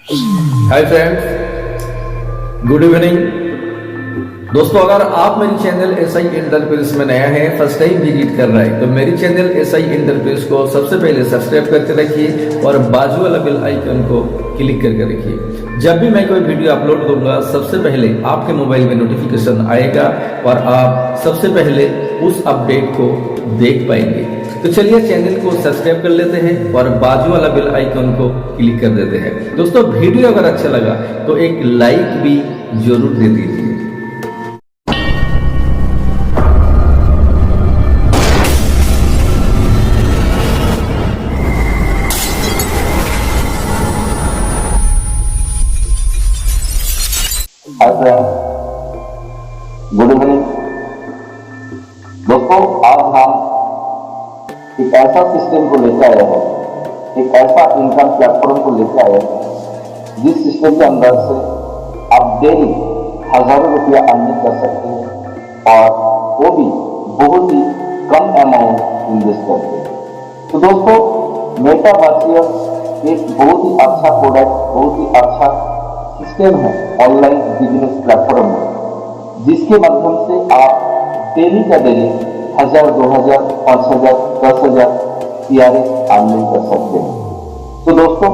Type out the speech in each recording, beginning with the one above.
Hi friends, good evening. दोस्तों, अगर आप मेरी चैनल एसआई एंटरप्राइज में नया है, फर्स्ट टाइम विजिट कर रहा है, तो मेरी चैनल एसआई एंटरप्राइज को सबसे पहले सब्सक्राइब करके रखिए और बाजू वाला बेल आइकन को क्लिक करके रखिए। जब भी मैं कोई वीडियो अपलोड करूंगा, सबसे पहले आपके मोबाइल में नोटिफिकेशन आएगा और आप सबसे पहले उस अपडेट को देख पाएंगे। तो चलिए चैनल को सब्सक्राइब कर लेते हैं और बाजू वाला बेल आइकन को क्लिक कर देते हैं। दोस्तों, वीडियो अगर अच्छा लगा तो एक लाइक भी जरूर दे दीजिए। Hi friends, good evening. दोस्तों, आज हम एक ऐसा सिस्टम को लेकर आए हैं, एक ऐसा इनकम प्लेटफॉर्म को लेकर आए हैं जिस सिस्टम के अंदर से आप डेली हजारों रुपया अर्निंग कर सकते हैं और वो भी बहुत ही कम अमाउंट इन्वेस्ट करके। तो दोस्तों, मेटावर्स एक बहुत ही अच्छा प्रोडक्ट, बहुत ही अच्छा सिस्टम है ऑनलाइन बिजनेस प्लेटफॉर्म में, जिसके माध्यम से आप डेली का डेली 1000, 2000, 5000, 10,000 TRS अर्निंग कर सकते हैं। तो दोस्तों,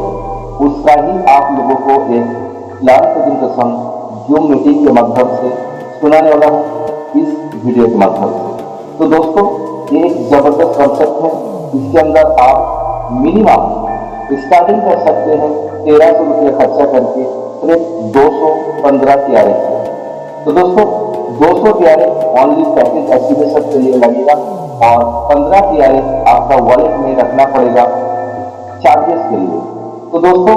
उसका ही आप लोगों को एक प्लान प्रेजेंटेशन जूम मीटिंग के माध्यम से सुनाने वाला हूँ इस वीडियो के माध्यम से। तो दोस्तों, ये एक जबरदस्त कॉन्सेप्ट है। इसके अंदर आप मिनिमम स्टार्टिंग कर सकते हैं 1300 रुपया खर्चा करके सिर्फ 215 TRS है। तो दोस्तों, 200 TRS ओनली पैकेज एक्टिवेशन के लिए लगेगा और 15 TRS आपका वॉलेट में रखना पड़ेगा चार्जेस के लिए। तो दोस्तों,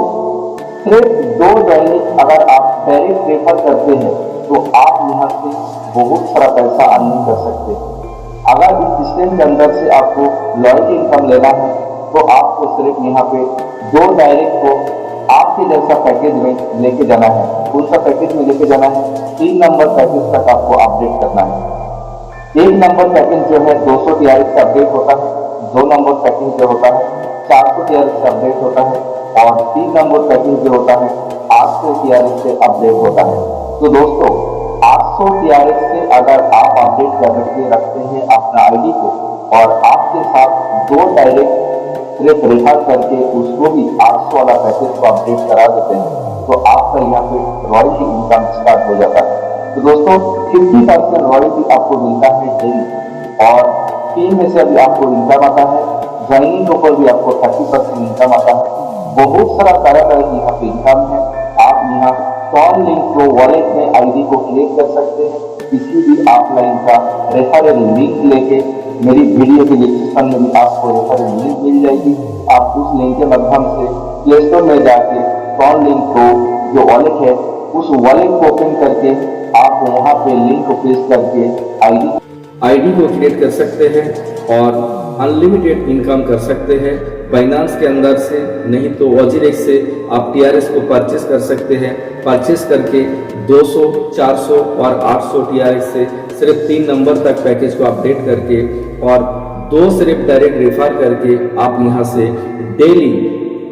सिर्फ 2 दैनिक अगर आप डायरेक्ट रेफर करते हैं तो आप यहाँ से बहुत सारा पैसा अर्निंग कर सकते हैं। अगर इस सिस्टम के अंदर से आपको लॉयल्टी इनकम लेना है तो आपको सिर्फ यहाँ पे 2 डायरेक्ट को आपके जैसा पैकेज में लेके जाना है। कौन सा पैकेज में लेके जाना है? 3 नंबर पैकेज तक आपको अपडेट करना है। 1 नंबर पैकेज जो है 200 TRS से अपडेट होता है, 2 नंबर पैकेज जो होता है 400 TRS से अपडेट होता है और 3 नंबर पैकेज जो होता है 800 TRS से अपडेट होता है। तो दोस्तों, 800 TRS से अगर आप अपडेट करके रखते हैं अपना आईडी को और आपके साथ 2 डायरेक्ट सिर्फ रेफर करके उसको भी 800 वाला पैकेज को अपडेट करा देते हैं तो आपका यहाँ पे रॉयल्टी इनकम स्टार्ट हो जाता है। तो दोस्तों, 50% रॉयल्टी आपको मिलता है डेली और टीम में से अभी आपको इनकम आता है, ज्वाइनिंग के ऊपर भी आपको 30% इनकम आता है। बहुत सारा तरह का यहाँ पे इनकम है। आप यहाँ कॉल लिंक को वॉलेट में आईडी को क्लिक कर सकते हैं। किसी भी ऑफलाइन का रेफरल लिंक लेके मेरी वीडियो के डिस्क्रिप्शन में भी आपको रेफरल लिंक मिल जाएगी। आप उस लिंक के माध्यम से प्ले स्टोर में जाके कॉल लिंक को जो वॉलेट है उस वॉलेट को ओपन करके आप वहाँ पे लिंक को पेस्ट करके आईडी को क्रिएट कर सकते हैं और अनलिमिटेड इनकम कर सकते हैं। बाइनांस के अंदर से, नहीं तो वजीरेक्स से आप TRS को परचेस कर सकते हैं। परचेस करके 200, 400 और 800 TRS से सिर्फ 3 नंबर तक पैकेज को अपडेट करके और 2 सिर्फ डायरेक्ट रेफर करके आप यहाँ से डेली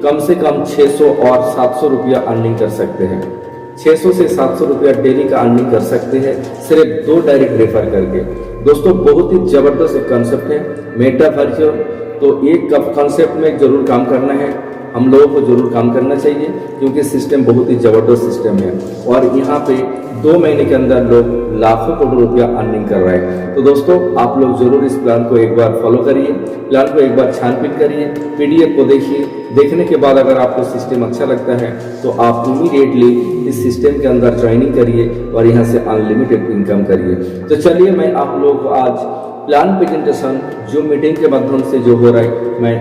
कम से कम 600 और 700 रुपया अर्निंग कर सकते हैं। 600 से 700 रुपया डेली का अर्निंग कर सकते हैं सिर्फ 2 डायरेक्ट रेफर करके। दोस्तों, बहुत ही जबरदस्त कंसेप्ट है मेटावर्स। तो एक कंसेप्ट में जरूर काम करना है, हम लोगों को जरूर काम करना चाहिए क्योंकि सिस्टम बहुत ही जबरदस्त सिस्टम है और यहाँ पे 2 महीने के अंदर लोग लाखों करोड़ रुपया अर्निंग कर रहे हैं। तो दोस्तों, आप लोग जरूर इस प्लान को एक बार फॉलो करिए, प्लान को एक बार छानबीन करिए, PDF को देखिए। देखने के बाद अगर आपको सिस्टम अच्छा लगता है तो आप इमीडिएटली इस सिस्टम के अंदर ज्वाइनिंग करिए और यहाँ से अनलिमिटेड इनकम करिए। तो चलिए, मैं आप लोगों को आज प्लान प्रेजेंटेशन जो मीटिंग के माध्यम से जो हो रहा है, मैं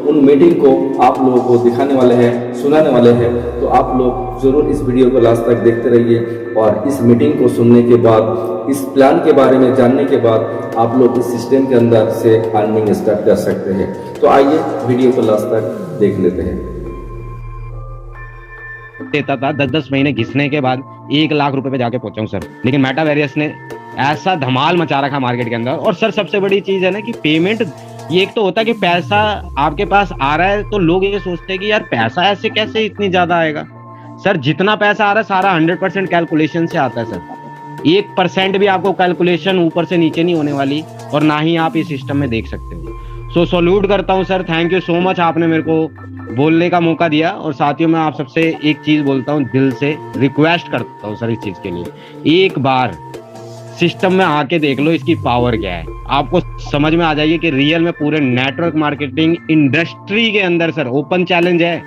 उन मीटिंग को आप लोगों को दिखाने वाले हैं, सुनाने वाले हैं। तो आप लोग जरूर इस वीडियो को लास्ट तक देखते रहिए और इस मीटिंग को सुनने के बाद, इस प्लान के बारे में जानने के बाद आप लोग इस सिस्टम के अंदर से अर्निंग स्टार्ट कर सकते हैं। तो आइए वीडियो को लास्ट तक देख लेते हैं। देता था 10-10 महीने घिसने के बाद 1 लाख रुपए पे जाके पहुंचा हूं सर। लेकिन मेटावर्स ने ऐसा धमाल मचा रखा मार्केट के अंदर। और सर, सबसे बड़ी चीज है ना कि पेमेंट, ये एक तो होता है कि पैसा आपके पास आ रहा है तो लोग ये सोचते हैं कि यार पैसा ऐसे कैसे इतनी ज्यादा आएगा, सर जितना पैसा आ रहा है सारा 100% कैलकुलेशन से आता है सर, 1% भी आपको कैलकुलेशन ऊपर से नीचे नहीं होने वाली, और ना ही आप इस सिस्टम में देख सकते हो। सो सैल्यूट करता हूँ sir, thank you so much, आपने मेरे को बोलने का मौका दिया। और साथियों मैं आप सबसे एक चीज बोलता हूँ, दिल से रिक्वेस्ट करता हूँ सर इस चीज के लिए, एक बार सिस्टम में आके देख लो इसकी पावर क्या है, आपको समझ में आ जाएगी कि रियल में पूरे नेटवर्क मार्केटिंग इंडस्ट्री के अंदर सर ओपन चैलेंज है,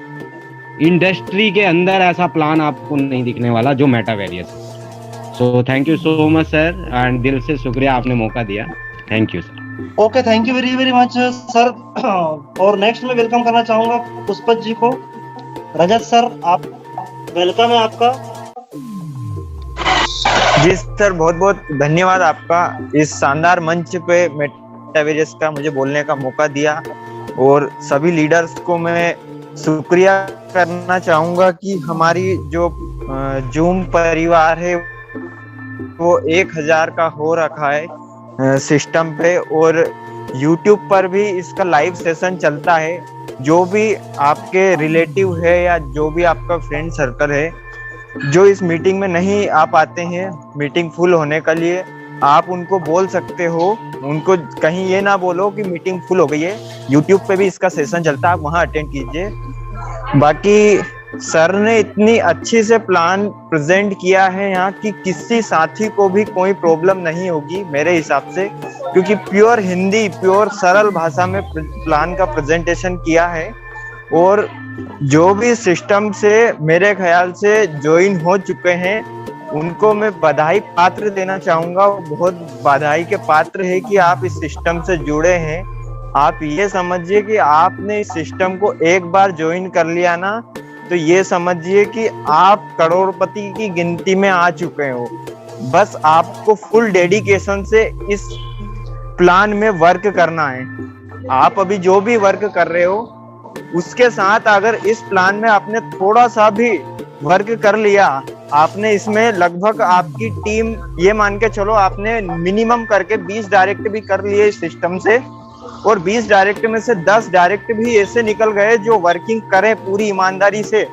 इंडस्ट्री के अंदर ऐसा प्लान आपको नहीं दिखने वाला जो मेटावेरियस है। So thank you so much sir, and दिल से शुक्रिया आपने मौका दिया, thank you sir. Okay, thank you very very much sir. और नेक्स्ट में वेलकम करना चाहूंगा पुष्पत जी को। रजत सर, आप वेलकम है आपका। जी सर, बहुत बहुत धन्यवाद आपका इस शानदार मंच पे मेटावेरियस का मुझे बोलने का मौका दिया, और सभी लीडर्स को मैं शुक्रिया करना चाहूंगा कि हमारी जो जूम परिवार है वो 1000 का हो रखा है सिस्टम पे, और यूट्यूब पर भी इसका लाइव सेशन चलता है। जो भी आपके रिलेटिव है या जो भी आपका फ्रेंड सर्कल है जो इस मीटिंग में नहीं आ पाते हैं मीटिंग फुल होने के लिए, आप उनको बोल सकते हो, उनको कहीं ये ना बोलो कि मीटिंग फुल हो गई है, यूट्यूब पे भी इसका सेशन चलता है, आप वहां अटेंड कीजिए। बाकी सर ने इतनी अच्छी से प्लान प्रेजेंट किया है यहाँ कि किसी साथी को भी कोई प्रॉब्लम नहीं होगी मेरे हिसाब से, क्योंकि प्योर हिंदी, प्योर सरल भाषा में प्लान का प्रेजेंटेशन किया है। और जो भी सिस्टम से मेरे ख्याल से ज्वाइन हो चुके हैं उनको मैं बधाई पात्र देना चाहूंगा, बहुत बधाई के पात्र है कि आप इस सिस्टम से जुड़े हैं। आप ये समझिए कि आपने इस सिस्टम को एक बार ज्वाइन कर लिया ना, तो ये समझिए कि आप करोड़पति की गिनती में आ चुके हो। बस आपको फुल डेडिकेशन से इस प्लान में वर्क करना है। आप अभी जो भी वर्क कर रहे हो उसके साथ अगर इस प्लान में आपने थोड़ा सा भी वर्क कर लिया, आपने इसमें लगभग आपकी टीम, ये मान के चलो आपने मिनिमम करके 20 डायरेक्ट भी कर लिए इस सिस्टम से, और 20 डायरेक्ट में से 10 डायरेक्ट भी ऐसे निकल गए जो वर्किंग करें पूरी ईमानदारी से,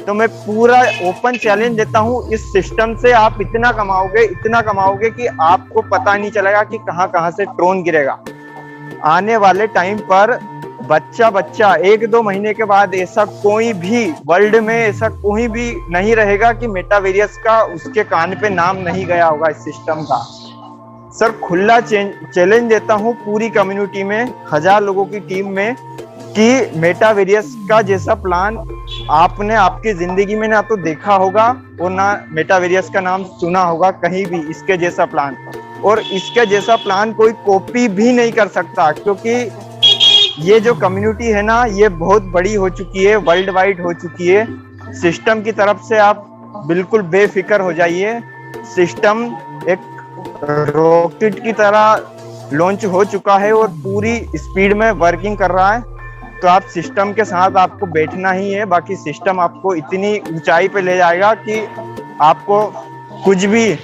तो मैं पूरा ओपन चैलेंज देता हूँ, इस सिस्टम से आप इतना कमाओगे कि आपको पता नहीं चलेगा कि कहाँ से ड्रोन गिरेगा। आने वाले टाइम पर बच्चा 1-2 महीने के बाद ऐसा कोई भी वर्ल्ड में ऐसा कोई भी नहीं रहेगा कि मेटावेरियस का उसके कान पे नाम नहीं गया होगा इस सिस्टम का। सर खुला चैलेंज देता हूँ पूरी कम्युनिटी में, 1000 लोगों की टीम में, कि मेटावेरियस का जैसा प्लान आपने आपकी जिंदगी में ना तो देखा होगा और ना मेटावेरियस का नाम सुना होगा कहीं भी, इसके जैसा प्लान। और इसके जैसा प्लान कोई कॉपी भी नहीं कर सकता, क्योंकि ये जो कम्युनिटी है ना ये बहुत बड़ी हो चुकी है, वर्ल्ड वाइड हो चुकी है। सिस्टम की तरफ से आप बिल्कुल बेफिक्र हो जाइए, सिस्टम एक रॉकेट की तरह लॉन्च हो चुका है और पूरी स्पीड में वर्किंग कर रहा है। तो आप सिस्टम के साथ आपको बैठना ही है, बाकी सिस्टम आपको इतनी ऊंचाई पे ले जाएगा कि आपको कुछ भी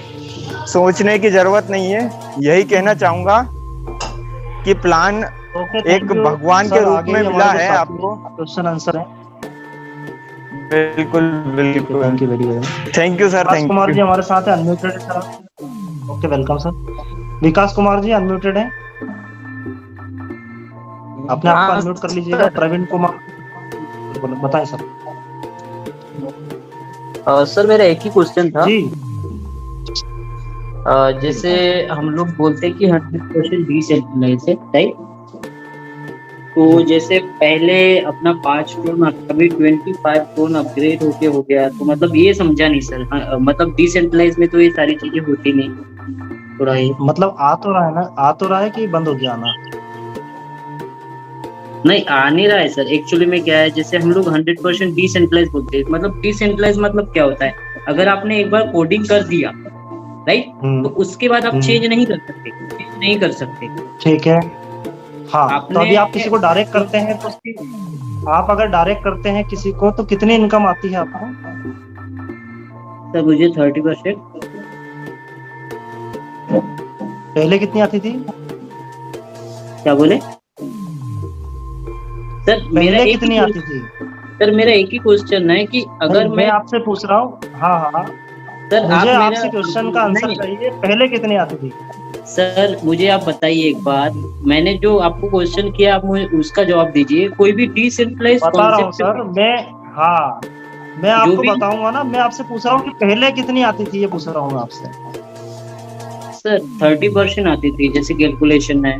सोचने की जरूरत नहीं है। यही कहना चाहूंगा कि प्लान एक भगवान के रूप में मिला है आपको। क्वेश्चन आंसर है। बिल्कुल बिल्कुल, thank you very much. Thank you sir, thank you. Kumar ji हमारे साथ है, अनम्यूटेड है sir. Okay, welcome sir. Vikas Kumar ji unmuted है, अपने आप को अनम्यूट कर लीजिएगा। प्रवीण कुमार बताएं सर। सर मेरा एक ही क्वेश्चन था जी। जैसे हम लोग बोलते हैं कि 100% डिसेंट्रलाइज है, राइट? तो जैसे पहले अपना 5 टोन अभी 25 टोन अपग्रेड होके हो गया, तो मतलब ये समझा नहीं सर। मतलब डिसेंट्रलाइज में तो ये सारी चीजें होती नहीं, थोड़ा ये मतलब आ तो रहा है ना, आ तो रहा है कि बंद हो गया आना? नहीं, आ नहीं रहा है सर। एक्चुअली में क्या है, जैसे हम लोग 100% डिसेंट्रलाइज बोलते हैं, मतलब डिसेंट्रलाइज मतलब क्या होता है, अगर आपने एक बार कोडिंग कर दिया, राइट, तो उसके बाद आप चेंज नहीं कर सकते, ठीक है। हाँ, तो अभी आप किसी को डायरेक्ट करते हैं तो आप अगर डायरेक्ट करते हैं किसी को तो कितनी इनकम आती है आपको? सर मुझे 30%। पहले कितनी आती थी? क्या बोले सर? मेरा पहले कितनी आती थी? सर मेरा एक ही क्वेश्चन है कि अगर मैं मैं आपसे पूछ रहा हूँ, हाँ हाँ, सर आप मुझे मेरा आपसे क्वेश्चन का आंसर नहीं, चाहिए, पहले कितनी आती थी? सर मुझे आप बताइए एक बात, मैंने जो आपको क्वेश्चन किया आप मुझे उसका जवाब दीजिए। कोई भी डिसेंट्रलाइज बता रहा हूँ सर कॉन्सेप्ट मैं, हाँ मैं जो आपको भी, बताऊंगा ना, मैं आपसे पूछ रहा हूँ कि पहले कितनी आती थी, ये पूछ रहा हूँ मैं आपसे। सर 30% आती थी, जैसे कैलकुलेशन है।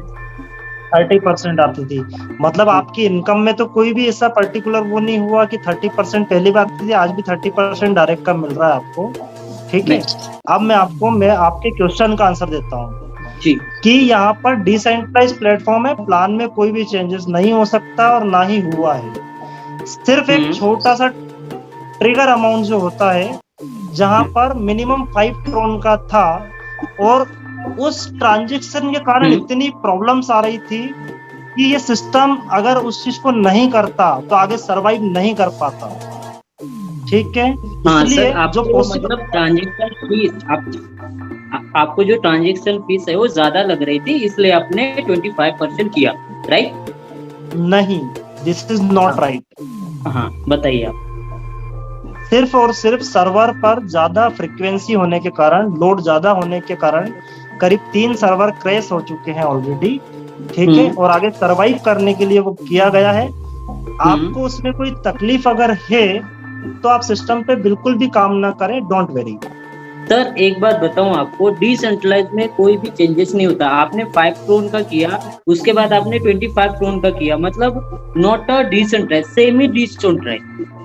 30% आती थी, मतलब आपकी इनकम में तो कोई भी ऐसा पर्टिकुलर वो नहीं हुआ कि 30% पहली बार आती थी, आज भी 30% डायरेक्ट का मिल रहा है आपको, ठीक है। अब मैं आपके क्वेश्चन का आंसर देता हूँ जी कि यहाँ पर डिसेंट्रलाइज प्लेटफॉर्म है, प्लान में कोई भी चेंजेस नहीं हो सकता और ना ही हुआ है। सिर्फ एक छोटा सा ट्रिगर अमाउंट जो होता है, जहां पर मिनिमम 5 करोड़ का था, और उस ट्रांजेक्शन के कारण इतनी प्रॉब्लम्स आ रही थी कि ये सिस्टम अगर उस चीज को नहीं करता तो आगे सरवाइव नहीं कर पाता, ठीक है। हाँ इसलिए सर, जो आपको पॉसिबल, मतलब ट्रांजेक्शन फीस आपको जो ट्रांजेक्शन फीस है वो ज्यादा लग रही थी, इसलिए आपने 25% किया, राइट? नहीं, दिस इज नॉट राइट। हाँ बताइए आप। सिर्फ और सिर्फ सर्वर पर ज्यादा फ्रीक्वेंसी होने के कारण, लोड ज्यादा होने के कारण करीब 3 सर्वर क्रैश हो चुके हैं ऑलरेडी, ठीक है, और आगे सरवाइव करने के लिए वो किया गया है। आपको उसमें कोई तकलीफ अगर है तो आप सिस्टम पे बिल्कुल भी काम ना करें, डोंट वेरी। सर एक बात बताऊं आपको, डिसेंट्रलाइज में कोई भी चेंजेस नहीं होता। आपने 5 करोड़ का किया, उसके बाद आपने 25 करोड़ का किया, मतलब not a decentralize, semi decentralize,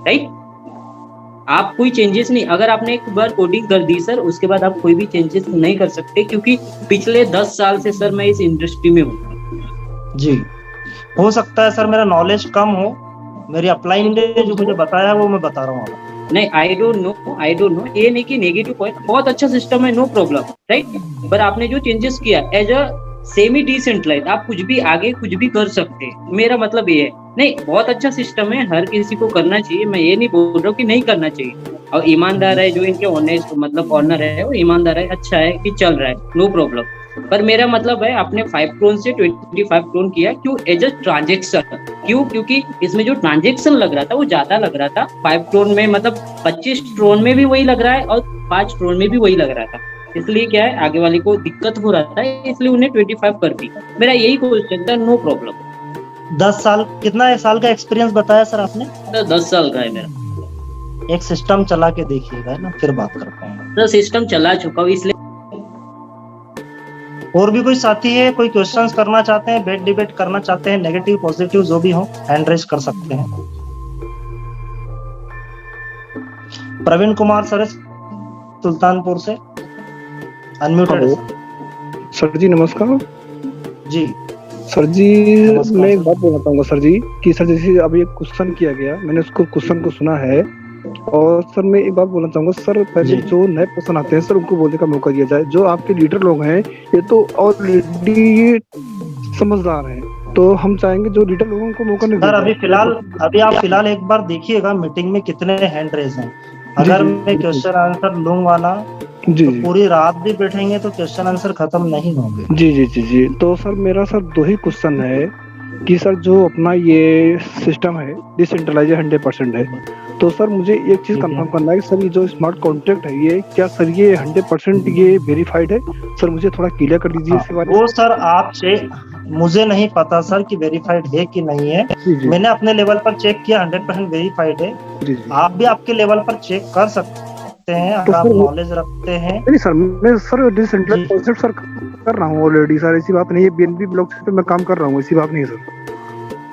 right? आप कोई चेंजेस नहीं, अगर आपने एक बार कोडिंग कर दी सर, उसके बाद आप कोई भी चेंजेस नहीं कर सकते, क्योंकि पिछले 10 साल से सर मैं इस इंडस्ट्री में हूँ। जी, हो सकता है सर मेरा नॉलेज कम हो, मेरी अपलाइन ने जो मुझे बताया वो मैं बता रहा हूँ आपको। नहीं, आई डोंट नो, ये नहीं कि नेगेटिव पॉइंट, बहुत अच्छा सिस्टम है, नो प्रॉब्लम, राइट? पर आपने जो चेंजेस किया एज अ सेमी डिसेंट्रलाइज, आप कुछ भी आगे कुछ भी कर सकते हैं, मेरा मतलब ये है। नहीं, बहुत अच्छा सिस्टम है, हर किसी को करना चाहिए, मैं ये नहीं बोल रहा हूँ कि नहीं करना चाहिए। और ईमानदार है जो इनके ऑनेस्ट मतलब ऑनर है, वो ईमानदार है, अच्छा है कि चल रहा है, नो प्रॉब्लम। पर मेरा मतलब है आपने 5 करोड़ से 25 करोड़ किया, क्यों? एज अ ट्रांजेक्शन, क्यों? क्योंकि इसमें जो ट्रांजेक्शन लग रहा था वो ज्यादा लग रहा था 5 करोड़ में, मतलब 25 करोड़ में भी वही लग रहा है और 5 करोड़ में भी वही लग रहा था। इसलिए क्या है, आगे वाले को दिक्कत हो रहा था, इसलिए उन्हें 25 कर दी। मेरा यही क्वेश्चन था, नो प्रॉब्लम। 10 साल, कितना साल का एक्सपीरियंस बताया सर आपने? तो 10 साल का है मेरा। एक सिस्टम चला के देखिएगा ना, फिर बात कर पाएंगे। तो सिस्टम चला चुका हूँ, इसलिए। और भी कोई साथी है, कोई क्वेश्चंस करना चाहते हैं, बेट डिबेट करना चाहते हैं, नेगेटिव पॉजिटिव जो भी हो, हैंड रेज कर सकते हैं। प्रवीण कुमार सर सुल्तानपुर से अनम्यूटेड है सर जी, नमस्कार जी। सर जी, नमस्कार मैं एक सर। बात बोलना चाहूंगा सर जी कि सर जैसे अभी एक क्वेश्चन किया गया, मैंने उसको क्वेश्चन को सुना है, और सर मैं एक बात बोलना चाहूंगा सर, पहले जी। जो नए पर्सन आते हैं सर उनको बोलने का मौका दिया जाए। जो आपके लीडर लोग हैं ये तो ऑलरेडी समझदार हैं, तो हम चाहेंगे जो लीडर लोगों को मौका नहीं सर दिया अभी जाए। आप फिलहाल एक बार देखिएगा मीटिंग में कितने हैंड रेज हैं। अगर जी, मैं क्वेश्चन आंसर लूंगा ना जी तो जी पूरी रात भी बैठेंगे तो क्वेश्चन आंसर खत्म नहीं होंगे। जी जी जी जी। तो सर मेरा सर 2 ही क्वेश्चन है कि सर जो अपना ये सिस्टम है डिसेंट्रलाइज 100% है, तो सर मुझे एक चीज ठीक है। कंफर्म करना है कि सर ये जो स्मार्ट कॉन्ट्रैक्ट है ये क्या सर ये 100% ये वेरीफाइड है? सर मुझे थोड़ा क्लियर कर दीजिए इसके बारे में। वो सर आप चेक, मुझे नहीं पता सर कि वेरीफाइड है कि नहीं है। जी जी मैंने अपने लेवल पर चेक किया, 100% वेरीफाइड है। जी जी। आप भी आपके लेवल पर चेक कर सकते हैं अगर आप सर नॉलेज रखते हैं। नहीं सर, मैं सर डिसेंट्रलाइज जी। कॉन्सेप्ट सर कर रहा हूँ ऑलरेडी सर, ऐसी बात नहीं है। बीएनबी ब्लॉकचेन पे मैं काम कर रहा हूँ, ऐसी बात नहीं है सर।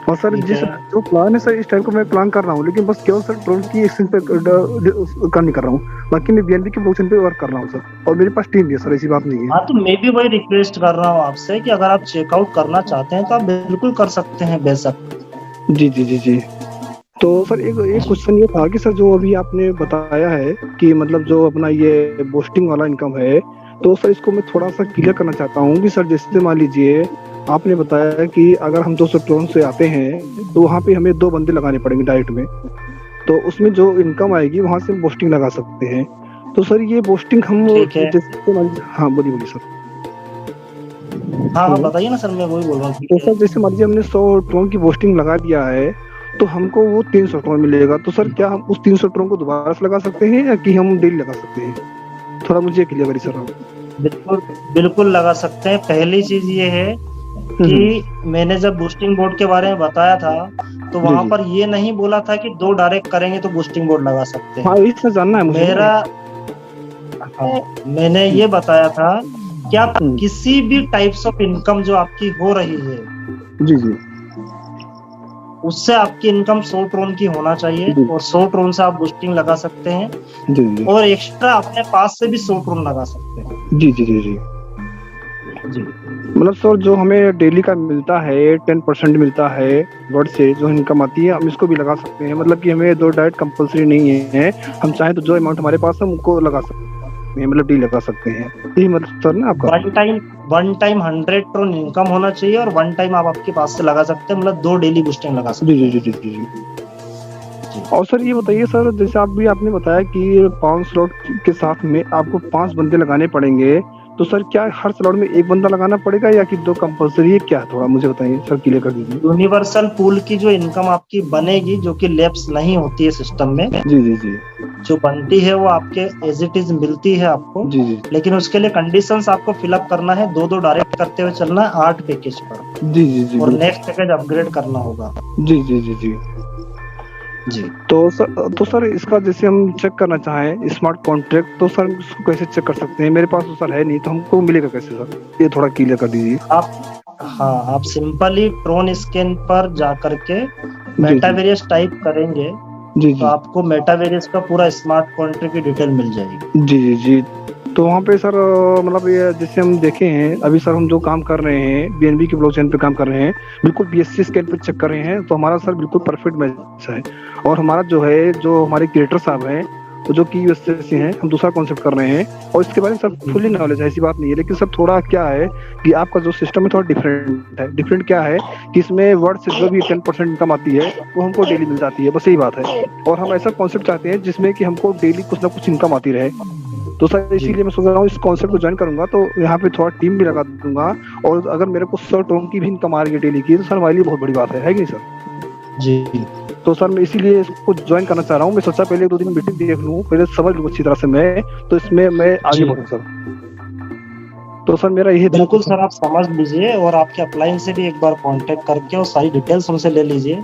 और सर ठीक जिस है। जो प्लान है सर इस टाइम को मैं प्लान कर रहा हूँ, लेकिन बस केवल सर ड्रोन की एक्सचेंज पे काम नहीं कर रहा हूँ, बाकी मैं बीएनबी के ब्लॉकचेन पे वर्क कर रहा हूँ सर, और मेरे पास टीम भी है सर, ऐसी बात नहीं है। हाँ तो मैं भी वही रिक्वेस्ट कर रहा हूँ आपसे कि अगर आप चेकआउट करना चाहते हैं तो आप बिल्कुल कर सकते हैं बेशक। जी जी जी जी। तो सर एक क्वेश्चन ये था कि सर जो अभी आपने बताया है कि मतलब जो अपना ये बोस्टिंग वाला इनकम है, तो सर इसको मैं थोड़ा सा क्लियर करना चाहता हूँ कि सर जैसे मान लीजिए आपने बताया कि अगर हम 200 टोन से आते हैं तो वहाँ पे हमें 2 बंदे लगाने पड़ेंगे डायरेक्ट में, तो उसमें जो इनकम आएगी वहाँ से हम बोस्टिंग लगा सकते हैं। तो सर ये बोस्टिंग हम ठीक है। जैसे हाँ बोलिए सर। हाँ हाँ बताइए ना सर, मैं वही बोल रहा हूँ। तो सर जैसे मान लीजिए हमने 100 टोन की बोस्टिंग लगा दिया है, तो हमको वो 300 टोन मिलेगा। तो सर क्या हम उस 300 टोन को दोबारा से लगा सकते हैं या कि हम डेली लगा सकते हैं? थोड़ा मुझे क्लियर करिए सर आप। बिल्कुल बिल्कुल लगा सकते हैं। पहली चीज ये है कि मैंने जब बूस्टिंग बोर्ड के बारे में बताया था तो जी, वहां जी। पर ये नहीं बोला था कि 2 डायरेक्ट करेंगे तो बूस्टिंग बोर्ड लगा सकते हाँ, हैं। यही सर जानना है मुझे। मैंने ये बताया था कि आप हम्म। किसी भी टाइप्स ऑफ इनकम जो आपकी हो रही है जी, जी। उससे आपकी इनकम 100 ट्रोन की होना चाहिए जी। और 100 ट्रोन से आप बूस्टिंग लगा सकते हैं जी, जी। और एक्स्ट्रा अपने पास से भी 100 ट्रोन लगा सकते हैं। जी, जी, जी, जी। जी मतलब सर जो हमें डेली का मिलता है 10% मिलता है वर्ड से जो इनकम आती है, हम इसको भी लगा सकते हैं। मतलब कि हमें 2 डायरेक्ट कंपलसरी नहीं है, हम चाहें तो जो अमाउंट हमारे पास है उनको लगा सकते हैं, मतलब डेली लगा सकते हैं। यही मतलब सर ना आपका। वन टाइम 100 ट्रोन इनकम होना चाहिए और वन टाइम आप आपके पास से लगा सकते हैं, मतलब 2 डेली बूस्टिंग लगा सकते जी, हैं। जी, जी, जी, जी। और सर ये बताइए सर, जैसे आपने बताया कि 5 स्लॉट के साथ में आपको 5 बंदे लगाने पड़ेंगे, तो सर क्या हर स्लॉट में 1 बंदा लगाना पड़ेगा या कि 2 कंपलसरी है? क्या थोड़ा मुझे बताइए सर, क्लियर कर दीजिए। यूनिवर्सल पूल की जो इनकम आपकी बनेगी, जो कि लैप्स नहीं होती है सिस्टम में, जी, जी, जी। जो बनती है वो आपके एज इट इज मिलती है आपको। जी, जी। लेकिन उसके लिए कंडीशंस आपको फिलअप करना है, 2 डायरेक्ट करते हुए चलना है 8 पैकेज पर जी, जी, जी। और नेक्स्ट पैकेज अपग्रेड करना होगा। जी, जी, जी, जी। जी तो सर इसका जैसे हम चेक करना चाहें स्मार्ट कॉन्ट्रैक्ट, तो सर इसको कैसे चेक कर सकते हैं? मेरे पास तो सर है नहीं, तो हमको मिलेगा कैसे सर? ये थोड़ा क्लियर कर दीजिए। आप सिंपली ट्रोन स्कैन पर जा करके मेटावेरियस टाइप करेंगे जी, तो जी। आपको मेटावेरियस का पूरा स्मार्ट कॉन्ट्रैक्ट की डिटेल मिल जाएगी। जी, जी, जी। तो वहाँ पे सर मतलब ये जैसे हम देखे हैं अभी सर, हम जो काम कर रहे हैं बीएनबी के ब्लॉकचेन पे काम कर रहे हैं, बिल्कुल बीएससी स्केल पे चेक कर रहे हैं, तो हमारा सर बिल्कुल परफेक्ट मैच है। और हमारा जो हमारे क्रिएटर साहब हैं, तो जो कि यूएसए से हैं, हम दूसरा कॉन्सेप्ट कर रहे हैं और इसके बारे में सर फुली नॉलेज है, ऐसी बात नहीं है। लेकिन सर थोड़ा क्या है कि आपका जो सिस्टम है थोड़ा डिफरेंट है। डिफरेंट क्या है कि इसमें वर्ड से जो भी 10% इनकम आती है वो हमको डेली मिल जाती है, बस यही बात है। और हम ऐसा कॉन्सेप्ट चाहते हैं जिसमें कि हमको डेली कुछ ना कुछ इनकम आती रहे। तो सर इसीलिए मैं सोच रहा हूँ इस कॉन्सेप्ट को ज्वाइन करूंगा, तो यहाँ पे थोड़ा टीम भी लगा दूंगा। और अगर मेरे को 100 टोन की भी इनकम आ रही है डेली की, तो सर हमारे लिए बहुत बड़ी बात है कि नहीं सर? जी तो सर मैं इसीलिए इसको ज्वाइन करना चाह रहा हूँ। मैं सोचा पहले 2 दिन मीटिंग देख लूँ, पहले समझ लूँ अच्छी तरह से मैं, तो इसमें मैं आगे जी। बढ़ूँ सर। तो सर मेरा यही बिल्कुल सर, आप समझ लीजिए और आपके अपलाइन से भी एक बार कांटेक्ट करके और सारी डिटेल्स हमसे ले लीजिए।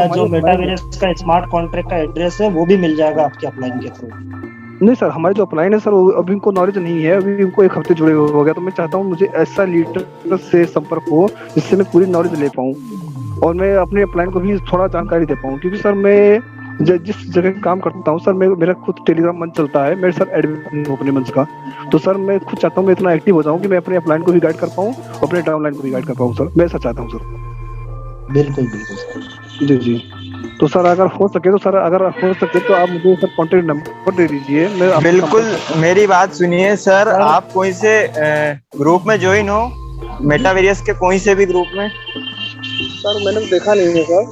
जो मेटावेरियस का स्मार्ट कॉन्ट्रैक्ट का एड्रेस है वो भी मिल जाएगा आपके अपलाइन के थ्रू। नहीं सर, हमारे जो अपलाइन है सर वो अभी उनको नॉलेज नहीं है, अभी उनको 1 हफ्ते जुड़े हो गया। तो मैं चाहता हूँ मुझे ऐसा लीडर से संपर्क हो जिससे मैं पूरी नॉलेज ले पाऊँ और मैं अपने अपलाइन को भी थोड़ा जानकारी दे पाऊँ। क्योंकि सर मैं जिस जगह काम करता हूँ सर, मेरा खुद टेलीग्राम मंच चलता है, मेरे सर एडमिन हूँ अपने मंच का। तो सर मैं खुद चाहता हूँ मैं इतना एक्टिव हो जाऊँ कि मैं अपने अपलाइन को भी गाइड कर पाऊँ और अपने डाउनलाइन को भी गाइड कर पाऊँ सर। मैं ऐसा चाहता हूँ सर। बिल्कुल बिल्कुल सर। जी, जी। तो सर अगर हो सके तो आप मुझे सर कॉन्टेक्ट नंबर दे दीजिए। मैं आपको बिल्कुल, मेरी बात सुनिए सर, आप कोई से ग्रुप में ज्वाइन हो, मेटावेरियस के कोई से भी ग्रुप में? सर मैंने देखा नहीं है सर।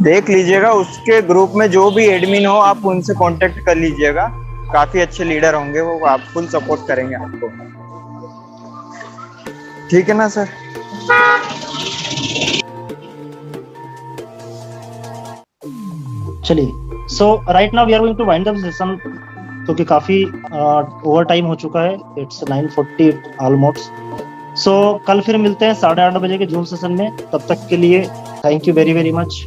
देख लीजिएगा, उसके ग्रुप में जो भी एडमिन हो आप उनसे कांटेक्ट कर लीजिएगा। काफी अच्छे लीडर होंगे वो, आप फुल सपोर्ट करेंगे आपको। ठीक है ना सर? चलिए, so right now we are going to wind up session, क्योंकि काफी ओवर टाइम हो चुका है। It's 9:40 almost. सो कल फिर मिलते हैं 8:30 बजे के जूम सेशन में। तब तक के लिए thank you very very much.